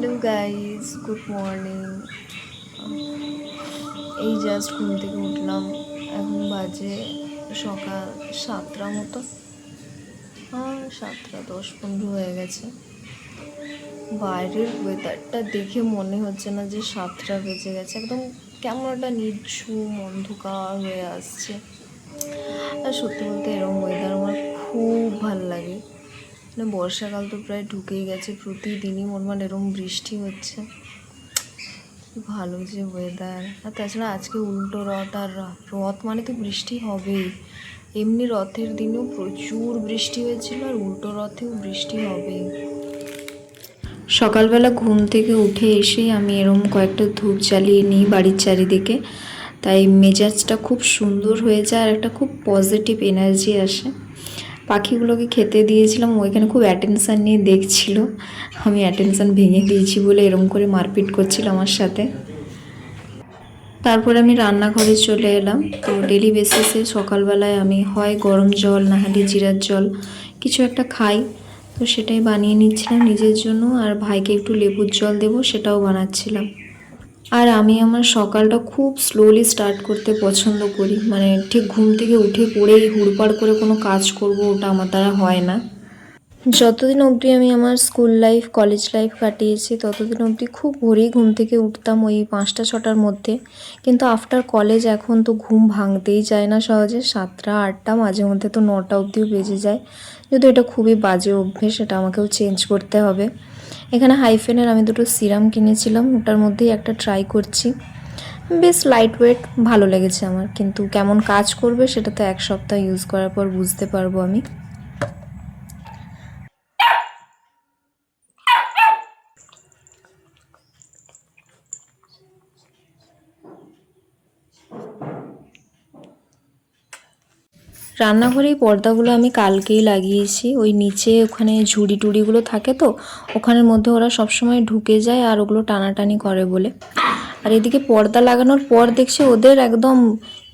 Hello guys, good morning. এই just ঘুম থেকে উঠলাম। এখন বাজে সকাল 7টা মতো। 7:10-15 হয়ে গেছে। বাইরের ওয়েদারটা দেখে মনে হচ্ছে না যে 7টা বেজে গেছে। একদম কেমন একটা নিঝুম অন্ধকার হয়ে আসছে। আর সত্যি বলতে এরকম ওয়েদার আমার খুব ভাল লাগে। মানে বর্ষাকাল তো প্রায় ঢুকেই গেছে, প্রতিদিনই মোটমাট এরকম বৃষ্টি হচ্ছে। ভালো যে ওয়েদার। আর তাছাড়া আজকে উল্টো রথ, আর রথ মানে তো বৃষ্টি হবেই। এমনি রথের দিনেও প্রচুর বৃষ্টি হয়েছিল, আর উল্টো রথেও বৃষ্টি হবেই। সকালবেলা ঘুম থেকে উঠে এসেই আমি এরকম কয়েকটা ধূপ জ্বালিয়ে নিই বাড়ির চারিদিকে, তাই মেজাজটা খুব সুন্দর হয়ে যায় আর একটা খুব পজিটিভ এনার্জি আসে। পাখিগুলোকে খেতে দিয়েছিলাম, ওইখানে খুব অ্যাটেনশান নিয়ে দেখছিল। আমি অ্যাটেনশান ভেঙে দিয়েছি বলে এরকম করে মারপিট করছিল আমার সাথে। তারপরে আমি রান্নাঘরে চলে এলাম। তো ডেলি বেসিসে সকালবেলায় আমি হয় গরম জল না হলে জিরার জল কিছু একটা খাই। তো সেটাই বানিয়ে নিচ্ছিলাম নিজের জন্য, আর ভাইকে একটু লেবুর জল দেবো সেটাও বানাচ্ছিলাম। আর আমি আমার সকালটা খুব স্লোলি স্টার্ট করতে পছন্দ করি। মানে ঠিক ঘুম থেকে উঠে পড়েই হুড়পাড় করে কোনো কাজ করব, ওটা আমার দ্বারা হয় না। যতদিন অবধি আমি আমার স্কুল লাইফ কলেজ লাইফ কাটিয়েছি ততদিন অবধি খুব ভোরেই ঘুম থেকে উঠতাম, ওই 5টা-6টার মধ্যে। কিন্তু আফটার কলেজ এখন তো ঘুম ভাঙতেই চায় না সহজে। 7টা-8টা, মাঝে মধ্যে তো 9টা অবধিও বেজে যায়। যদি এটা খুবই বাজে অভ্যেস, সেটা আমাকেও চেঞ্জ করতে হবে। এখানে হাইফেনের আমি দুটো সিরাম কিনেছিলাম, ওটার মধ্যেই একটা ট্রাই করছি। বেশ লাইট ওয়েট, ভালো লেগেছে আমার। কিন্তু কেমন কাজ করবে সেটা তো 1 সপ্তাহ ইউজ করার পর বুঝতে পারবো আমি। রান্নাঘরের পর্দাগুলো আমি কালকেই লাগিয়েছি। ওই নিচে ওখানে ঝুড়ি টুড়িগুলো থাকে, তো ওখানের মধ্যে ওরা সবসময় ঢুকে যায় আর ওগুলো টানাটানি করে বলে। আর এদিকে পর্দা লাগানোর পর দেখছি ওদের একদম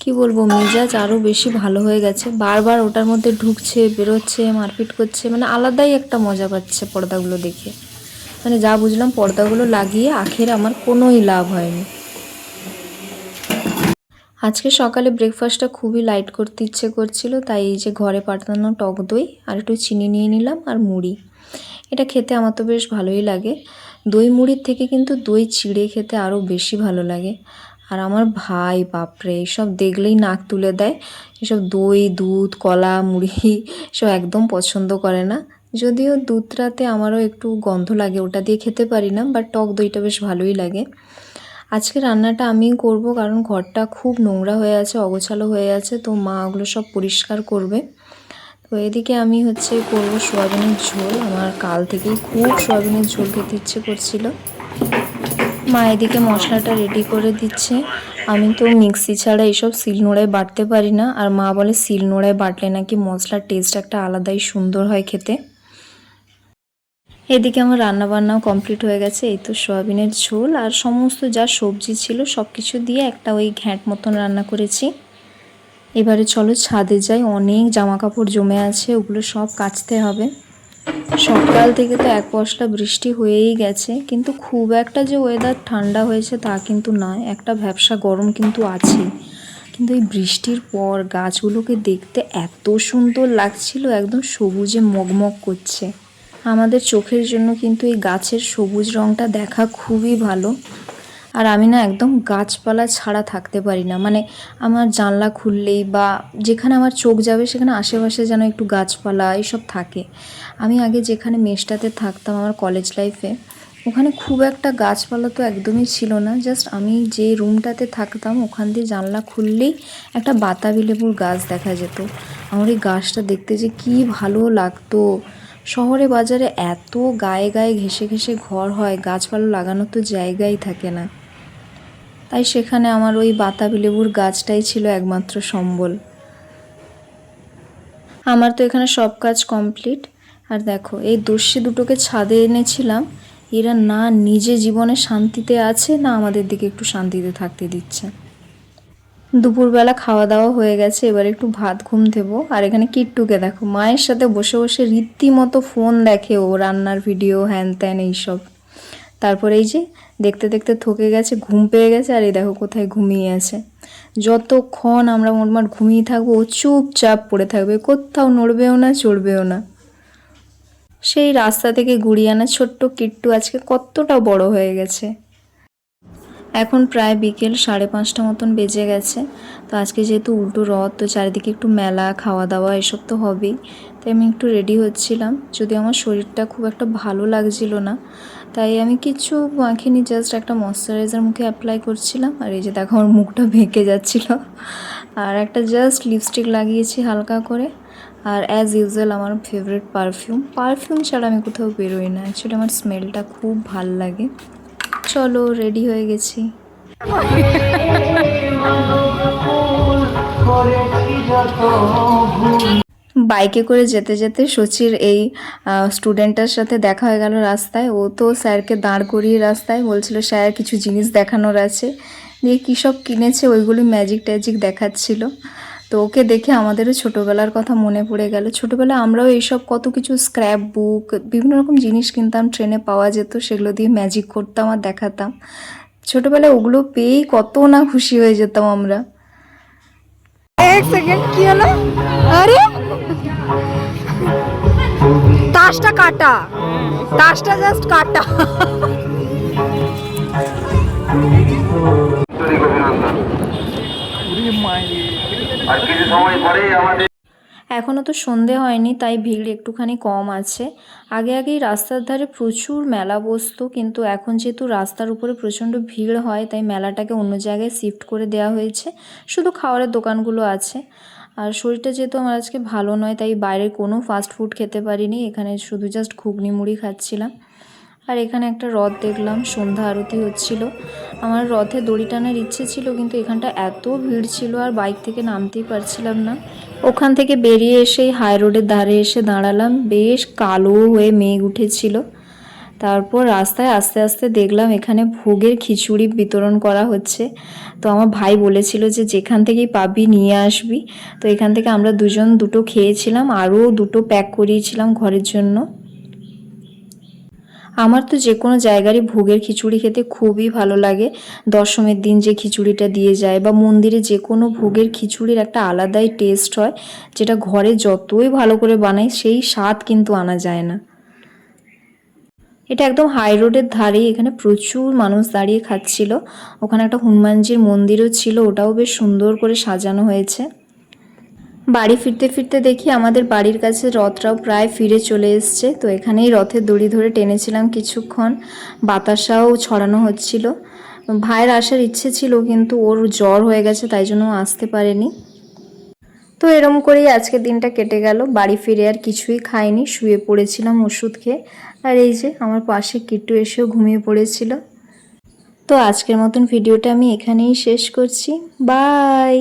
কি বলবো, মেজাজ আরও বেশি ভালো হয়ে গেছে। বারবার ওটার মধ্যে ঢুকছে, বেরোচ্ছে, মারপিট করছে। মানে আলাদাই একটা মজা পাচ্ছে পর্দাগুলো দেখে। মানে যা বুঝলাম, পর্দাগুলো লাগিয়ে আখের আমার কোনোই লাভ হয়নি। আজকে সকালে ব্রেকফাস্টটা খুবই লাইট করতে ইচ্ছে করছিল, তাই এই যে ঘরে পাঠানো টক দই আর একটু চিনি নিয়ে নিলাম আর মুড়ি। এটা খেতে আমার তো বেশ ভালোই লাগে। দই মুড়ির থেকে কিন্তু দই চিড়ে খেতে আরও বেশি ভালো লাগে। আর আমার ভাই বাপরে, এসব দেখলেই নাক তুলে দেয়। এসব দই, দুধ, কলা, মুড়ি এসব একদম পছন্দ করে না। যদিও দুধটাতে আমারও একটু গন্ধ লাগে, ওটা দিয়ে খেতে পারি না, বাট টক দইটা বেশ ভালোই লাগে। আজকে রান্নাটা আমিই করব, কারণ ঘরটা খুব নোংরা হয়ে আছে, অগোছালো হয়ে আছে। তো মা ওগুলো সব পরিষ্কার করবে। তো এদিকে আমি করব সোয়াবিনের ঝোল। আমার কাল থেকেই খুব সোয়াবিনের ঝোল খেতে ইচ্ছে করছিল। মা এদিকে মশলাটা রেডি করে দিচ্ছে। আমি তো মিক্সি ছাড়া এইসব শিলনোড়ায় বাটতে পারি না, আর মা বলে শিলনোড়ায় বাটলে নাকি মশলার টেস্ট একটা আলাদাই সুন্দর হয় খেতে। এদিকে আমার রান্নাবান্নাও কমপ্লিট হয়ে গেছে। এই তো সয়াবিনের ঝোল আর সমস্ত যা সবজি ছিল সব কিছু দিয়ে একটা ওই ঘ্যাঁট মতন রান্না করেছি। এবারে চলো ছাদে যাই, অনেক জামা কাপড় জমে আছে, ওগুলো সব কাচতে হবে। সকাল থেকে তো এক পশলা বৃষ্টি হয়েই গেছে, কিন্তু খুব একটা যে ওয়েদার ঠান্ডা হয়েছে তা কিন্তু নয়। একটা ভ্যাপসা গরম কিন্তু আছেই। কিন্তু এই বৃষ্টির পর গাছগুলোকে দেখতে এত সুন্দর লাগছিল, একদম সবুজে মগমগ করছে। আমাদের চোখের জন্য কিন্তু এই গাছের সবুজ রঙটা দেখা খুবই ভালো। আর আমি না একদম গাছপালা ছাড়া থাকতে পারি না। মানে আমার জানলা খুললেই বা যেখানে আমার চোখ যাবে সেখানে আশেপাশে যেন একটু গাছপালা এইসব থাকে। আমি আগে যেখানে মেসটাতে থাকতাম আমার কলেজ লাইফে, ওখানে খুব একটা গাছপালা তো একদমই ছিল না। জাস্ট আমি যে রুমটাতে থাকতাম ওখান দিয়ে জানলা খুললেই একটা বাতাবি লেবুর গাছ দেখা যেত। আমার এই গাছটা দেখতে যে কী ভালো লাগতো। শহরে বাজারে এত গায়ে গায়ে ঘেঁষে ঘেঁষে ঘর হয়, গাছপালা লাগানোর তো জায়গাই থাকে না। তাই সেখানে আমার ওই বাতাবি লেবুর গাছটাই ছিল একমাত্র সম্বল। আমার তো এখানে সব কাজ কমপ্লিট। আর দেখো, এই দস্যি দুটোকে ছাদে এনেছিলাম, এরা না নিজে জীবনে শান্তিতে আছে, না আমাদের দিকে একটু শান্তিতে থাকতে দিচ্ছে। দুপুরবেলা খাওয়া দাওয়া হয়ে গেছে, এবার একটু ভাত ঘুম দেবো। আর এখানে কিট্টুকে দেখো, মায়ের সাথে বসে বসে রীতিমতো ফোন দেখে ও, রান্নার ভিডিও হ্যান ত্যান এইসব। তারপরে এই যে দেখতে দেখতে থকে গেছে, ঘুম পেয়ে গেছে, আর এই দেখো কোথায় ঘুমিয়ে আছে। যতক্ষণ আমরা মোটমাট ঘুমিয়ে থাকবো ও চুপচাপ পড়ে থাকবে, কোথাও নড়বেও না, চড়বেও না। সেই রাস্তা থেকে ঘুরিয়ে আনা ছোট্ট কিট্টু আজকে কতটা বড় হয়ে গেছে। এখন প্রায় বিকেল 5:30 মতন বেজে গেছে। তো আজকে যেহেতু উল্টো রথ, তো চারিদিকে একটু মেলা, খাওয়া দাওয়া এসব তো হবেই। তাই আমি একটু রেডি হচ্ছিলাম, যদি আমার শরীরটা খুব একটা ভালো লাগছিল না, তাই আমি কিছু মাখিনি, জাস্ট একটা ময়শ্চারাইজার মুখে অ্যাপ্লাই করছিলাম। আর এই যে দেখো আমার মুখটা ভেঙে যাচ্ছিল। আর একটা জাস্ট লিপস্টিক লাগিয়েছি হালকা করে। আর অ্যাজ ইউজুয়াল আমার ফেভারিট পারফিউম ছাড়া আমি কোথাও বেরোই না, অ্যাকচুয়ালি আমার স্মেলটা খুব ভাল লাগে। চলো রেডি হয়ে গেছি। বাইকে করে যেতে যেতে সচির এই স্টুডেন্টটার সাথে দেখা হয়ে গেল রাস্তায়। ও তো স্যারকে দাঁড় করিয়ে রাস্তায় বলছিল স্যার কিছু জিনিস দেখানোর আছে, দিয়ে কী সব কিনেছে ওইগুলি ম্যাজিক ট্যাজিক দেখাচ্ছিল। তো ওকে দেখে আমাদেরও ছোটোবেলার কথা মনে পড়ে গেল। ছোটোবেলায় আমরাও এইসব কত কিছু স্ক্র্যাপ বুক, বিভিন্ন রকম জিনিস কিনতাম, ট্রেনে পাওয়া যেত, সেগুলো দিয়ে ম্যাজিক করতাম আর দেখাতাম। ছোটোবেলায় ওগুলো পেয়েই কত না খুশি হয়ে যেতাম আমরা। এক সেকেন্ড, কি হলো? আরে তাসটা কাটা, তাসটা জাস্ট কাটা। এখনও তো সন্ধে হয়নি, তাই ভিড় একটুখানি কম আছে। আগেই রাস্তার ধারে প্রচুর মেলা বসতো, কিন্তু এখন যেহেতু রাস্তার উপরে প্রচণ্ড ভিড় হয়, তাই মেলাটাকে অন্য জায়গায় শিফট করে দেওয়া হয়েছে, শুধু খাবারের দোকানগুলো আছে। আর শরীরটা যেহেতু আমার আজকে ভালো নয়, তাই বাইরের কোনো ফাস্ট ফুড খেতে পারিনি, এখানে শুধু জাস্ট ঘুগনি মুড়ি খাচ্ছিলাম। আর এখানে একটা রথ দেখলাম, সন্ধ্যা আরতি হচ্ছিল। আমার রথে দড়ি টানার ইচ্ছে ছিল, কিন্তু এখানটা এত ভিড় ছিল আর বাইক থেকে নামতেই পারছিলাম না। ওখান থেকে বেরিয়ে এসেই হাই রোডের ধারে এসে দাঁড়ালাম, বেশ কালো হয়ে মেঘ উঠেছিল। তারপর রাস্তায় আস্তে আস্তে দেখলাম এখানে ভোগের খিচুড়ি বিতরণ করা হচ্ছে। তো আমার ভাই বলেছিল যে যেখান থেকেই পাবি নিয়ে আসবি। তো এখান থেকে আমরা দুটো খেয়েছিলাম, আরও 2 প্যাক করিয়েছিলাম ঘরের জন্য। আমার তো যে কোনো জায়গারই ভোগের খিচুড়ি খেতে খুবই ভালো লাগে। দশমীর দিন যে খিচুড়িটা দিয়ে যায়, বা মন্দিরে যে কোনো ভোগের খিচুড়ির একটা আলাদাই টেস্ট হয়, যেটা ঘরে যতই ভালো করে বানাই সেই স্বাদ কিন্তু আনা যায় না। এটা একদম হাই রোডের ধারেই, এখানে প্রচুর মানুষ দাঁড়িয়ে খাচ্ছিল। ওখানে একটা হনুমানজির মন্দিরও ছিল, ওটাও বেশ সুন্দর করে সাজানো হয়েছে। বাড়ি ফিরতে ফিরতে দেখি আমাদের বাড়ির কাছে রথটাও প্রায় ফিরে চলে এসছে। তো এখানেই রথের দড়ি ধরে টেনেছিলাম কিছুক্ষণ, বাতাসাও ছড়ানো হচ্ছিল। ভাইয়ের আসার ইচ্ছে ছিল, কিন্তু ওর জ্বর হয়ে গেছে, তাই জন্য আসতে পারেনি। তো এরম করেই আজকের দিনটা কেটে গেল। বাড়ি ফিরে আর কিছুই খাইনি, শুয়ে পড়েছিলাম ওষুধ খেয়ে। আর এই যে আমার পাশে কিট্টু এসেও ঘুমিয়ে পড়েছিল। তো আজকের মতন ভিডিওটা আমি এখানেই শেষ করছি। বাই।